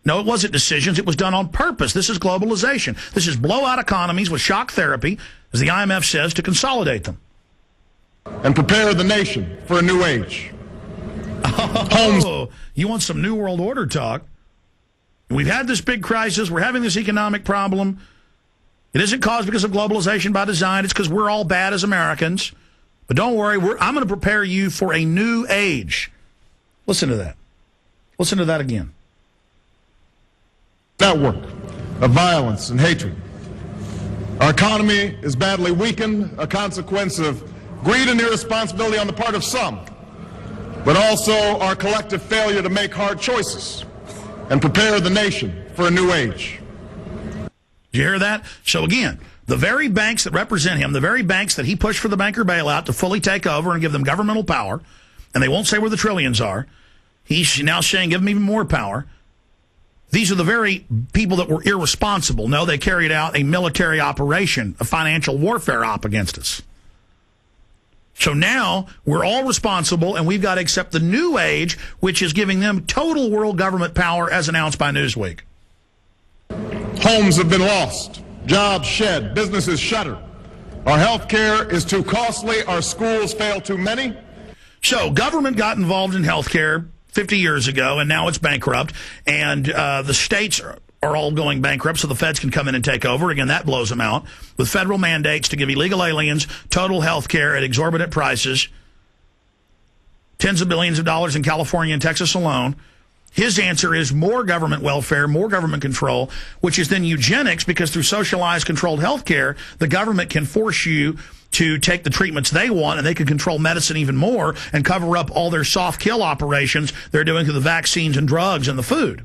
No, it wasn't decisions. It was done on purpose. This is globalization. This is blowout economies with shock therapy, as the IMF says, to consolidate them. And prepare the nation for a new age. Oh, you want some New World Order talk? We've had this big crisis. We're having this economic problem. It isn't caused because of globalization by design. It's because we're all bad as Americans. But don't worry, I'm going to prepare you for a new age. Listen to that. Listen to that again. Network of violence and hatred. Our economy is badly weakened, a consequence of greed and irresponsibility on the part of some, but also our collective failure to make hard choices and prepare the nation for a new age. Did you hear that? So again, the very banks that represent him, the very banks that he pushed for the banker bailout to fully take over and give them governmental power, and they won't say where the trillions are, he's now saying give them even more power. These are the very people that were irresponsible. No, they carried out a military operation, a financial warfare op against us. So now we're all responsible, and we've got to accept the new age, which is giving them total world government power as announced by Newsweek. Homes have been lost, jobs shed, businesses shuttered. Our health care is too costly, our schools fail too many. So government got involved in health care 50 years ago, and now it's bankrupt, and the states are all going bankrupt, so the feds can come in and take over. Again, that blows them out, with federal mandates to give illegal aliens total health care at exorbitant prices, tens of billions of dollars in California and Texas alone. His answer is more government welfare, more government control, which is then eugenics, because through socialized, controlled health care, the government can force you to take the treatments they want, and they can control medicine even more and cover up all their soft kill operations they're doing through the vaccines and drugs and the food.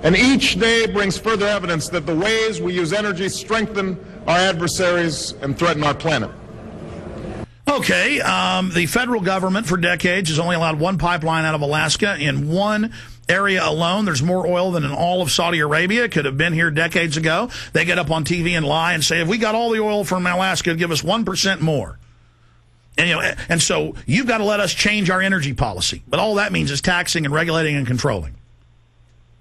And each day brings further evidence that the ways we use energy strengthen our adversaries and threaten our planet. Okay, the federal government for decades has only allowed one pipeline out of Alaska. In one area alone, there's more oil than in all of Saudi Arabia. It could have been here decades ago. They get up on TV and lie and say, if we got all the oil from Alaska, give us 1% more. And, and so you've got to let us change our energy policy. But all that means is taxing and regulating and controlling.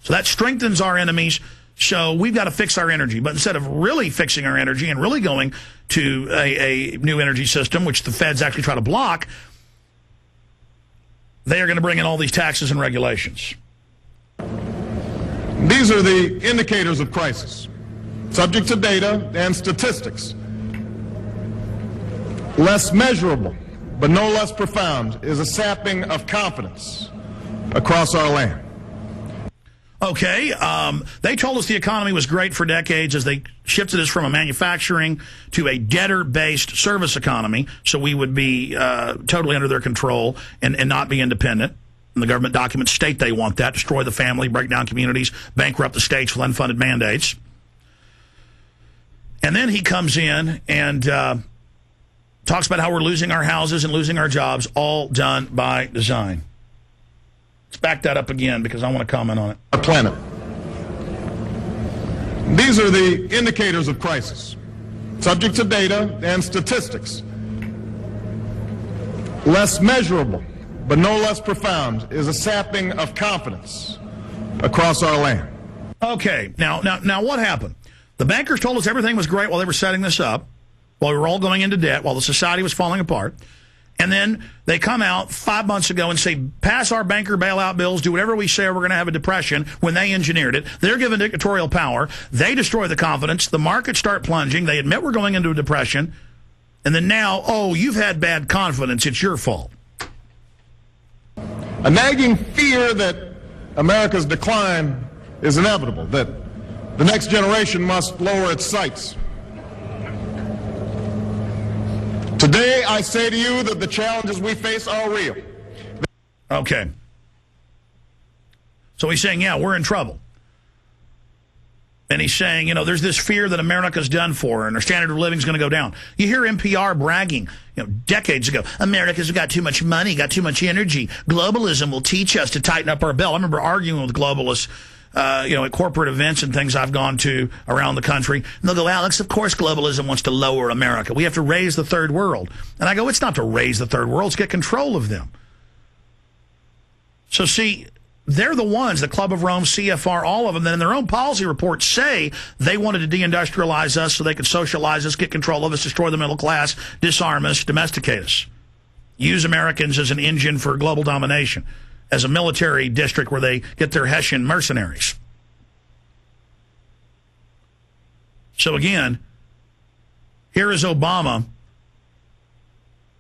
So that strengthens our enemies. So we've got to fix our energy. But instead of really fixing our energy and really going to a new energy system, which the feds actually try to block, they are going to bring in all these taxes and regulations. These are the indicators of crisis, subject to data and statistics. Less measurable, but no less profound, is a sapping of confidence across our land. Okay, they told us the economy was great for decades as they shifted us from a manufacturing to a debtor-based service economy, so we would be totally under their control and not be independent. And the government documents state they want that, destroy the family, break down communities, bankrupt the states with unfunded mandates. And then he comes in and talks about how we're losing our houses and losing our jobs, all done by design. Let's back that up again because I want to comment on it. Our planet. These are the indicators of crisis, subject to data and statistics. Less measurable, but no less profound, is a sapping of confidence across our land. Okay, now what happened? The bankers told us everything was great while they were setting this up, while we were all going into debt, while the society was falling apart. And then they come out 5 months ago and say, pass our banker bailout bills, do whatever we say, or we're going to have a depression, when they engineered it. They're given dictatorial power. They destroy the confidence. The markets start plunging. They admit we're going into a depression. And then now, oh, you've had bad confidence. It's your fault. A nagging fear that America's decline is inevitable, that the next generation must lower its sights. Today, I say to you that the challenges we face are real. Okay. So he's saying, yeah, we're in trouble. And he's saying, you know, there's this fear that America's done for and our standard of living is going to go down. You hear NPR bragging, you know, decades ago, America's got too much money, got too much energy. Globalism will teach us to tighten up our belt. I remember arguing with globalists, you know, at corporate events and things I've gone to around the country. And they'll go, Alex, of course globalism wants to lower America. We have to raise the third world. And I go, it's not to raise the third world, it's get control of them. So see, they're the ones, the Club of Rome, CFR, all of them, that in their own policy reports say they wanted to deindustrialize us so they could socialize us, get control of us, destroy the middle class, disarm us, domesticate us, use Americans as an engine for global domination, as a military district where they get their Hessian mercenaries. So again, here is Obama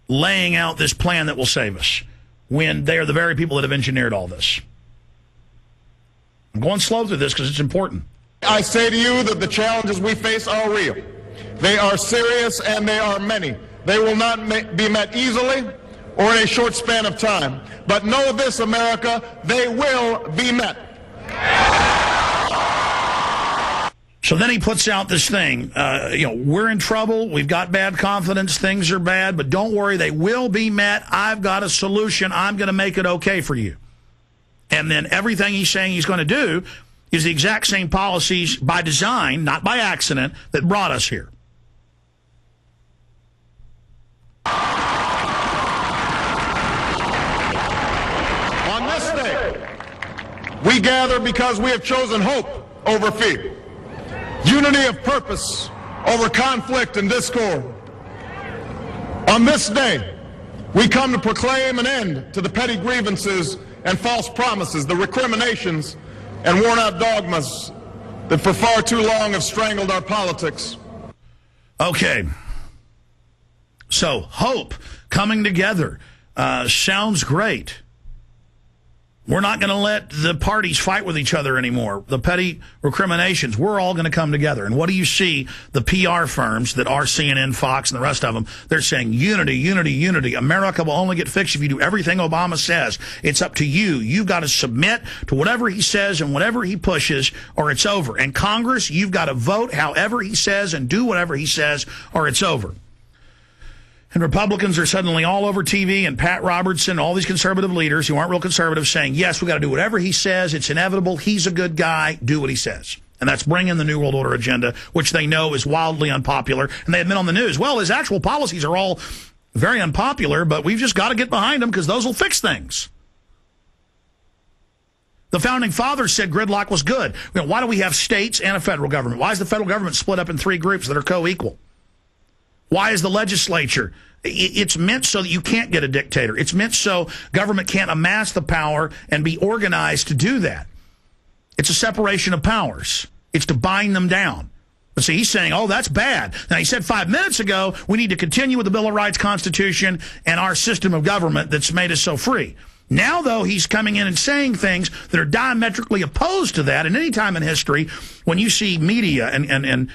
laying out this plan that will save us when they are the very people that have engineered all this. I'm going slow through this because it's important. I say to you that the challenges we face are real. They are serious and they are many. They will not be met easily or in a short span of time. But know this, America, they will be met. So then he puts out this thing, we're in trouble, we've got bad confidence, things are bad, but don't worry, they will be met. I've got a solution. I'm going to make it okay for you. And then everything he's saying he's going to do is the exact same policies by design, not by accident, that brought us here. On this day, we gather because we have chosen hope over fear, unity of purpose over conflict and discord. On this day, we come to proclaim an end to the petty grievances and false promises, the recriminations and worn-out dogmas that for far too long have strangled our politics. Okay. So, hope, coming together, sounds great. We're not going to let the parties fight with each other anymore. The petty recriminations, we're all going to come together. And what do you see? The PR firms that are CNN, Fox, and the rest of them, they're saying unity, unity, unity. America will only get fixed if you do everything Obama says. It's up to you. You've got to submit to whatever he says and whatever he pushes, or it's over. And Congress, you've got to vote however he says and do whatever he says, or it's over. And Republicans are suddenly all over TV, and Pat Robertson, all these conservative leaders who aren't real conservative saying, yes, we've got to do whatever he says. It's inevitable. He's a good guy. Do what he says. And that's bring in the New World Order agenda, which they know is wildly unpopular. And they admit on the news, well, his actual policies are all very unpopular, but we've just got to get behind them because those will fix things. The Founding Fathers said gridlock was good. Why do we have states and a federal government? Why is the federal government split up in three groups that are co-equal? Why is the legislature? It's meant so that you can't get a dictator. It's meant so government can't amass the power and be organized to do that. It's a separation of powers. It's to bind them down. But see, he's saying, oh, that's bad. Now, he said 5 minutes ago, we need to continue with the Bill of Rights, Constitution, and our system of government that's made us so free. Now, though, he's coming in and saying things that are diametrically opposed to that. And any time in history, when you see media and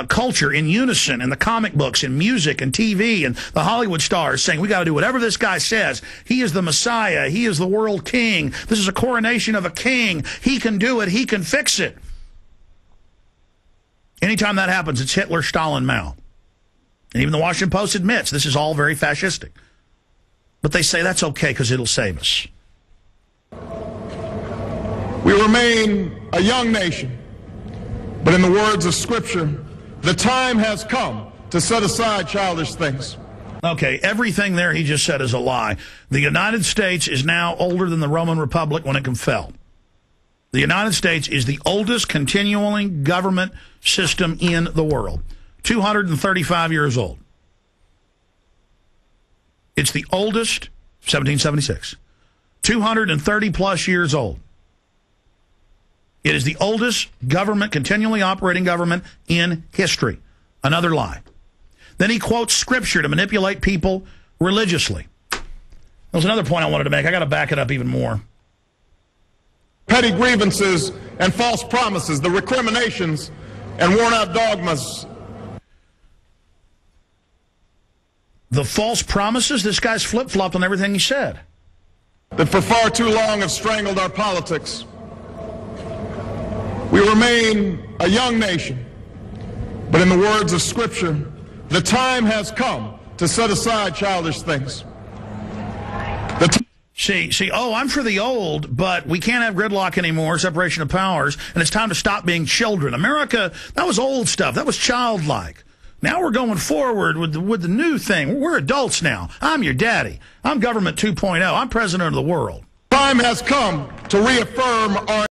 culture in unison, and the comic books and music and TV and the Hollywood stars saying we got to do whatever this guy says. He is the Messiah. He is the world king. This is a coronation of a king. He can do it. He can fix it. Anytime that happens, it's Hitler, Stalin, Mao. And even the Washington Post admits this is all very fascistic. But they say that's okay because it'll save us. We remain a young nation, but in the words of Scripture, the time has come to set aside childish things. Okay, everything there he just said is a lie. The United States is now older than the Roman Republic when it fell. The United States is the oldest continuing government system in the world. 235 years old. It's the oldest, 1776. 230 plus years old. It is the oldest government, continually operating government in history. Another lie. Then he quotes Scripture to manipulate people religiously. There's another point I wanted to make. I got to back it up even more. Petty grievances and false promises, the recriminations and worn-out dogmas. The false promises? This guy's flip-flopped on everything he said. That for far too long have strangled our politics. We remain a young nation, but in the words of Scripture, the time has come to set aside childish things. I'm for the old, but we can't have gridlock anymore, separation of powers, and it's time to stop being children. America, that was old stuff. That was childlike. Now we're going forward with the new thing. We're adults now. I'm your daddy. I'm government 2.0. I'm president of the world. time has come to reaffirm our